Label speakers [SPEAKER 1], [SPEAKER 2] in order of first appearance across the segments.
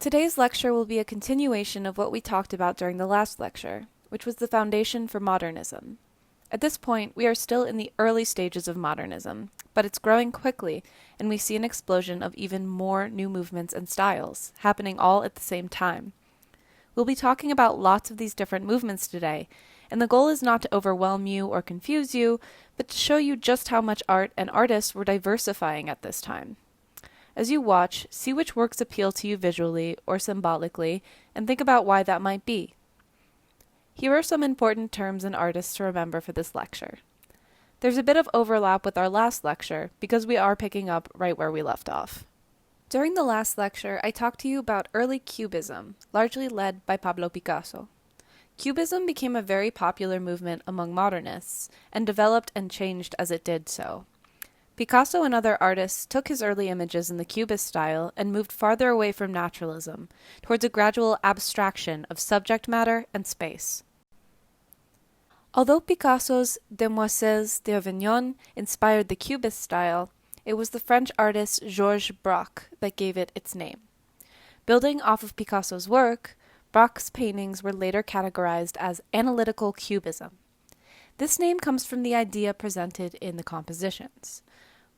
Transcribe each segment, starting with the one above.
[SPEAKER 1] Today's lecture will be a continuation of what we talked about during the last lecture, which was the foundation for modernism. At this point, we are still in the early stages of modernism, but it's growing quickly, and we see an explosion of even more new movements and styles, happening all at the same time. We'll be talking about lots of these different movements today, and the goal is not to overwhelm you or confuse you, but to show you just how much art and artists were diversifying at this time. As you watch, see which works appeal to you visually or symbolically, and think about why that might be. Here are some important terms and artists to remember for this lecture. There's a bit of overlap with our last lecture, because we are picking up right where we left off. During the last lecture, I talked to you about early Cubism, largely led by Pablo Picasso. Cubism became a very popular movement among modernists, and developed and changed as it did so. Picasso and other artists took his early images in the Cubist style and moved farther away from naturalism, towards a gradual abstraction of subject matter and space. Although Picasso's Demoiselles d'Avignon inspired the Cubist style, it was the French artist Georges Braque that gave it its name. Building off of Picasso's work, Braque's paintings were later categorized as analytical cubism. This name comes from the idea presented in the compositions.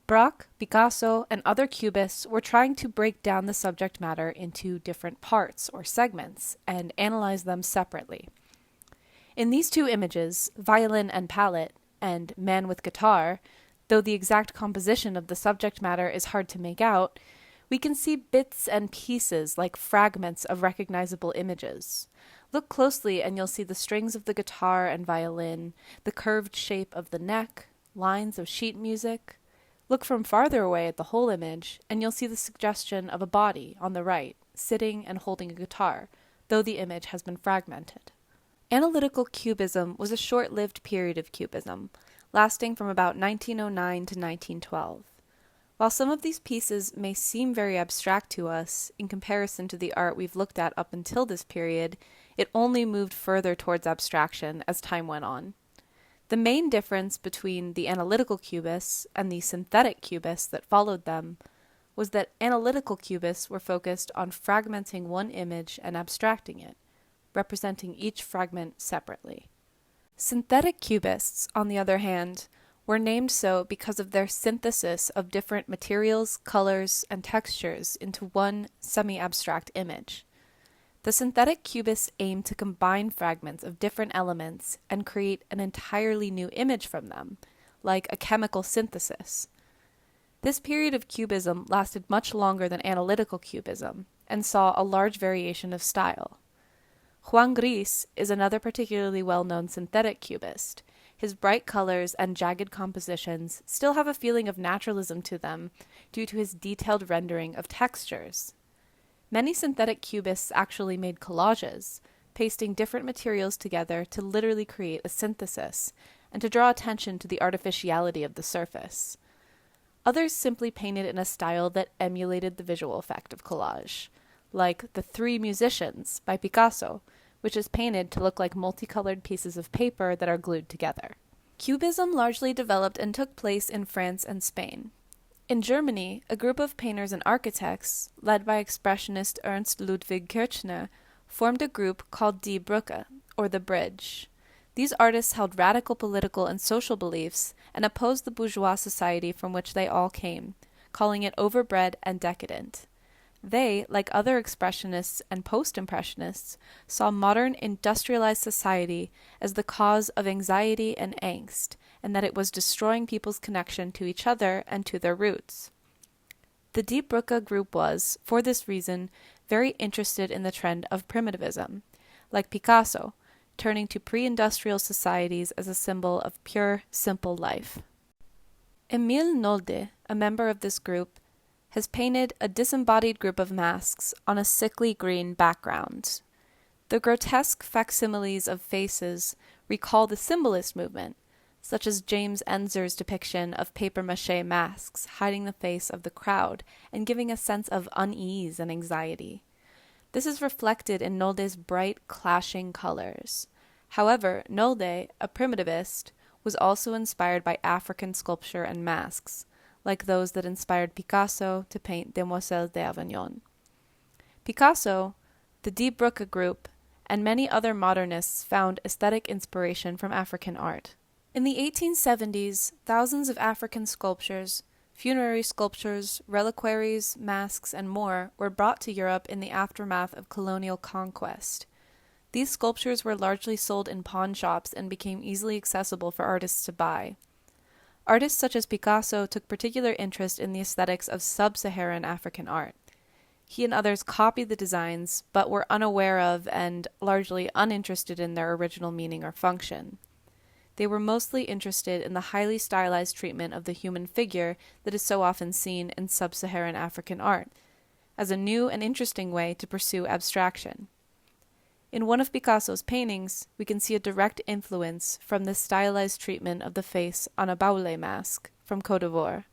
[SPEAKER 1] Braque, Picasso, and other cubists were trying to break down the subject matter into different parts or segments and analyze them separately. In these two images, Violin and Palette and Man with Guitar, though the exact composition of the subject matter is hard to make out, we can see bits and pieces like fragments of recognizable images. Look closely and you'll see the strings of the guitar and violin, the curved shape of the neck, lines of sheet music. Look from farther away at the whole image, and you'll see the suggestion of a body on the right, sitting and holding a guitar, though the image has been fragmented. Analytical Cubism was a short-lived period of Cubism, lasting from about 1909 to 1912. While some of these pieces may seem very abstract to us, in comparison to the art we've looked at up until this period, it only moved further towards abstraction as time went on. The main difference between the analytical cubists and the synthetic cubists that followed them was that analytical cubists were focused on fragmenting one image and abstracting it, representing each fragment separately. Synthetic cubists, on the other hand, were named so because of their synthesis of different materials, colors, and textures into one semi-abstract image. The synthetic cubists aim to combine fragments of different elements and create an entirely new image from them, like a chemical synthesis. This period of Cubism lasted much longer than analytical Cubism, and saw a large variation of style. Juan Gris is another particularly well-known synthetic cubist. His bright colors and jagged compositions still have a feeling of naturalism to them due to his detailed rendering of textures. Many synthetic cubists actually made collages, pasting different materials together to literally create a synthesis, and to draw attention to the artificiality of the surface. Others simply painted in a style that emulated the visual effect of collage, like The Three Musicians by Picasso, which is painted to look like multicolored pieces of paper that are glued together. Cubism largely developed and took place in France and Spain. In Germany, a group of painters and architects, led by expressionist Ernst Ludwig Kirchner, formed a group called Die Brücke, or the Bridge. These artists held radical political and social beliefs and opposed the bourgeois society from which they all came, calling it overbred and decadent. They, like other expressionists and post-impressionists, saw modern industrialized society as the cause of anxiety and angst, and that it was destroying people's connection to each other and to their roots. The Die Brücke group was, for this reason, very interested in the trend of primitivism, like Picasso, turning to pre-industrial societies as a symbol of pure, simple life. Emile Nolde, a member of this group, has painted a disembodied group of masks on a sickly green background. The grotesque facsimiles of faces recall the symbolist movement, such as James Enzer's depiction of papier-mâché masks hiding the face of the crowd and giving a sense of unease and anxiety. This is reflected in Nolde's bright, clashing colors. However, Nolde, a primitivist, was also inspired by African sculpture and masks, like those that inspired Picasso to paint Demoiselles d'Avignon. Picasso, the Die Brücke group, and many other modernists found aesthetic inspiration from African art. In the 1870s, thousands of African sculptures, funerary sculptures, reliquaries, masks, and more were brought to Europe in the aftermath of colonial conquest. These sculptures were largely sold in pawn shops and became easily accessible for artists to buy. Artists such as Picasso took particular interest in the aesthetics of sub-Saharan African art. He and others copied the designs, but were unaware of and largely uninterested in their original meaning or function. They were mostly interested in the highly stylized treatment of the human figure that is so often seen in sub-Saharan African art, as a new and interesting way to pursue abstraction. In one of Picasso's paintings, we can see a direct influence from this stylized treatment of the face on a baule mask from Côte d'Ivoire.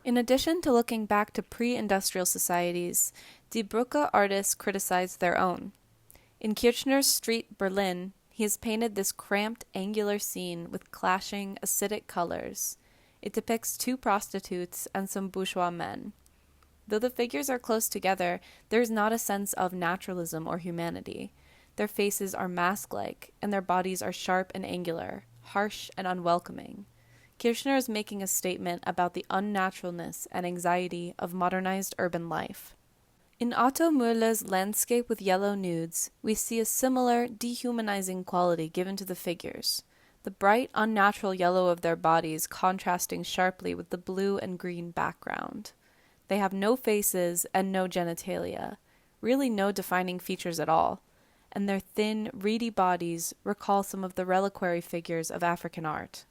[SPEAKER 1] In addition to looking back to pre-industrial societies, Die Brücke artists criticized their own. In Kirchner's Street, Berlin, he has painted this cramped, angular scene with clashing, acidic colors. It depicts two prostitutes and some bourgeois men. Though the figures are close together, there is not a sense of naturalism or humanity. Their faces are mask-like, and their bodies are sharp and angular, harsh and unwelcoming. Kirchner is making a statement about the unnaturalness and anxiety of modernized urban life. In Otto Müller's Landscape with Yellow Nudes, we see a similar, dehumanizing quality given to the figures, the bright, unnatural yellow of their bodies contrasting sharply with the blue and green background. They have no faces and no genitalia, really no defining features at all, and their thin, reedy bodies recall some of the reliquary figures of African art.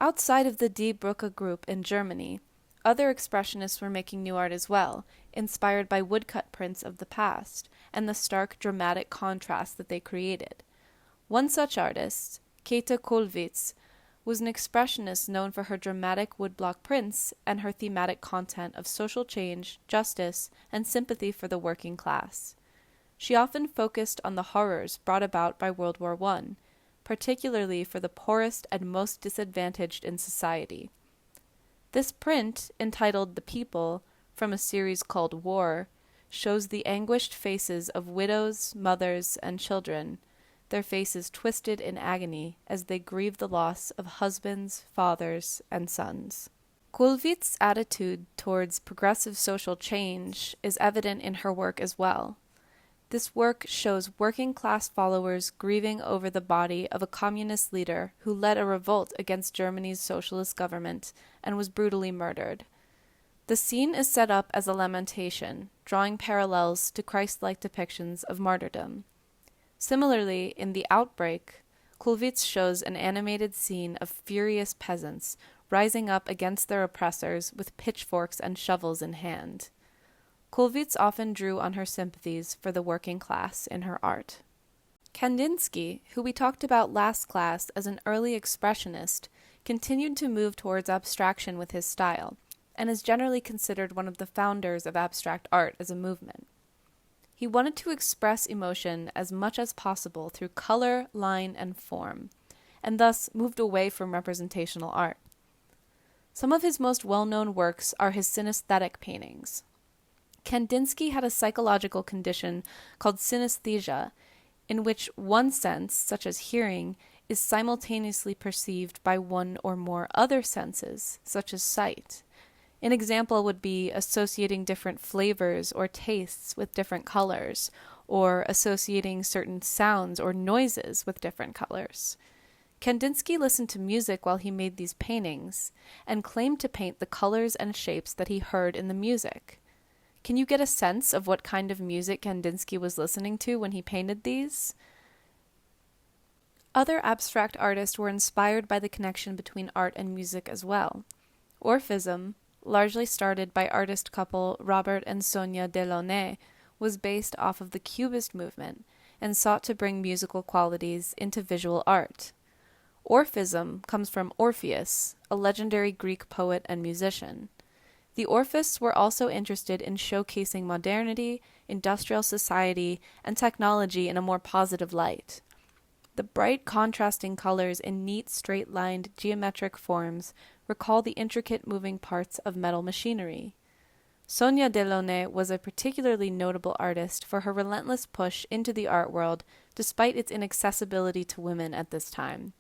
[SPEAKER 1] Outside of the Die Brücke group in Germany, other expressionists were making new art as well, inspired by woodcut prints of the past and the stark, dramatic contrast that they created. One such artist, Käthe Kollwitz, was an expressionist known for her dramatic woodblock prints and her thematic content of social change, justice, and sympathy for the working class. She often focused on the horrors brought about by World War I, particularly for the poorest and most disadvantaged in society. This print, entitled The People, from a series called War, shows the anguished faces of widows, mothers, and children, their faces twisted in agony as they grieve the loss of husbands, fathers, and sons. Kollwitz's attitude towards progressive social change is evident in her work as well. This work shows working-class followers grieving over the body of a communist leader who led a revolt against Germany's socialist government and was brutally murdered. The scene is set up as a lamentation, drawing parallels to Christ-like depictions of martyrdom. Similarly, in The Outbreak, Kollwitz shows an animated scene of furious peasants rising up against their oppressors with pitchforks and shovels in hand. Kollwitz often drew on her sympathies for the working class in her art. Kandinsky, who we talked about last class as an early expressionist, continued to move towards abstraction with his style, and is generally considered one of the founders of abstract art as a movement. He wanted to express emotion as much as possible through color, line, and form, and thus moved away from representational art. Some of his most well-known works are his synesthetic paintings. Kandinsky had a psychological condition called synesthesia, in which one sense, such as hearing, is simultaneously perceived by one or more other senses, such as sight. An example would be associating different flavors or tastes with different colors, or associating certain sounds or noises with different colors. Kandinsky listened to music while he made these paintings, and claimed to paint the colors and shapes that he heard in the music. Can you get a sense of what kind of music Kandinsky was listening to when he painted these? Other abstract artists were inspired by the connection between art and music as well. Orphism, largely started by artist couple Robert and Sonia Delaunay, was based off of the Cubist movement and sought to bring musical qualities into visual art. Orphism comes from Orpheus, a legendary Greek poet and musician. The Orphists were also interested in showcasing modernity, industrial society, and technology in a more positive light. The bright contrasting colors in neat straight-lined geometric forms recall the intricate moving parts of metal machinery. Sonia Delaunay was a particularly notable artist for her relentless push into the art world despite its inaccessibility to women at this time.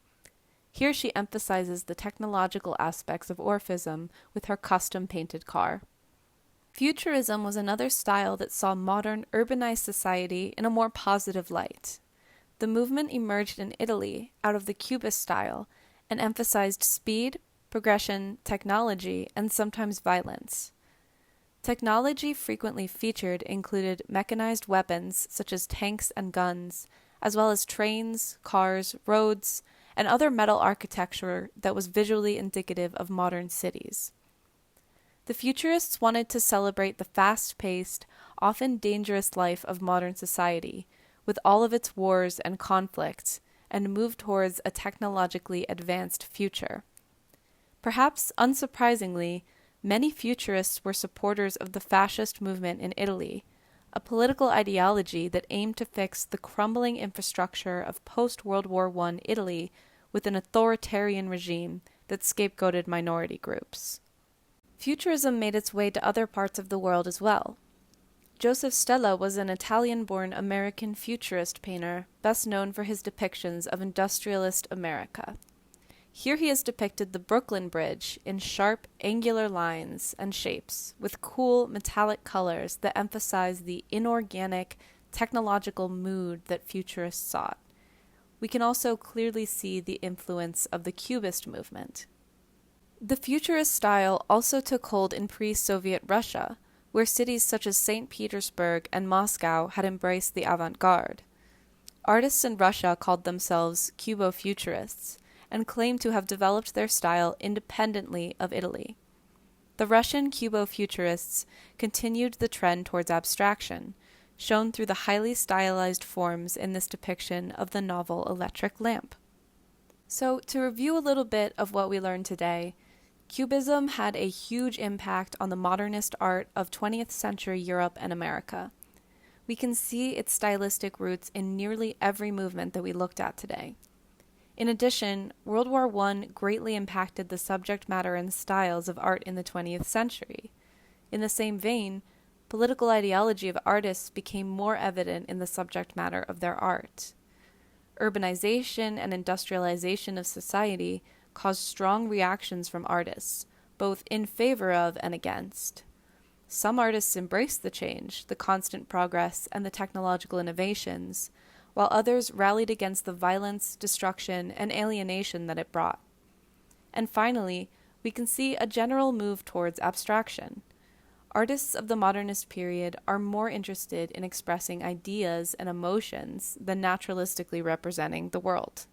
[SPEAKER 1] Here she emphasizes the technological aspects of Orphism with her custom-painted car. Futurism was another style that saw modern, urbanized society in a more positive light. The movement emerged in Italy out of the Cubist style and emphasized speed, progression, technology, and sometimes violence. Technology frequently featured included mechanized weapons such as tanks and guns, as well as trains, cars, roads, and other metal architecture that was visually indicative of modern cities. The Futurists wanted to celebrate the fast-paced, often dangerous life of modern society, with all of its wars and conflicts, and move towards a technologically advanced future. Perhaps unsurprisingly, many Futurists were supporters of the fascist movement in Italy, a political ideology that aimed to fix the crumbling infrastructure of post-World War I Italy with an authoritarian regime that scapegoated minority groups. Futurism made its way to other parts of the world as well. Joseph Stella was an Italian-born American futurist painter, best known for his depictions of industrialist America. Here he has depicted the Brooklyn Bridge in sharp, angular lines and shapes, with cool, metallic colors that emphasize the inorganic, technological mood that futurists sought. We can also clearly see the influence of the Cubist movement. The futurist style also took hold in pre-Soviet Russia, where cities such as St. Petersburg and Moscow had embraced the avant-garde. Artists in Russia called themselves Cubo-futurists, and claimed to have developed their style independently of Italy. The Russian Cubo-futurists continued the trend towards abstraction, shown through the highly stylized forms in this depiction of the novel Electric Lamp. So, to review a little bit of what we learned today, Cubism had a huge impact on the modernist art of 20th century Europe and America. We can see its stylistic roots in nearly every movement that we looked at today. In addition, World War I greatly impacted the subject matter and styles of art in the 20th century. In the same vein, political ideology of artists became more evident in the subject matter of their art. Urbanization and industrialization of society caused strong reactions from artists, both in favor of and against. Some artists embraced the change, the constant progress, and the technological innovations, while others rallied against the violence, destruction, and alienation that it brought. And finally, we can see a general move towards abstraction. Artists of the modernist period are more interested in expressing ideas and emotions than naturalistically representing the world.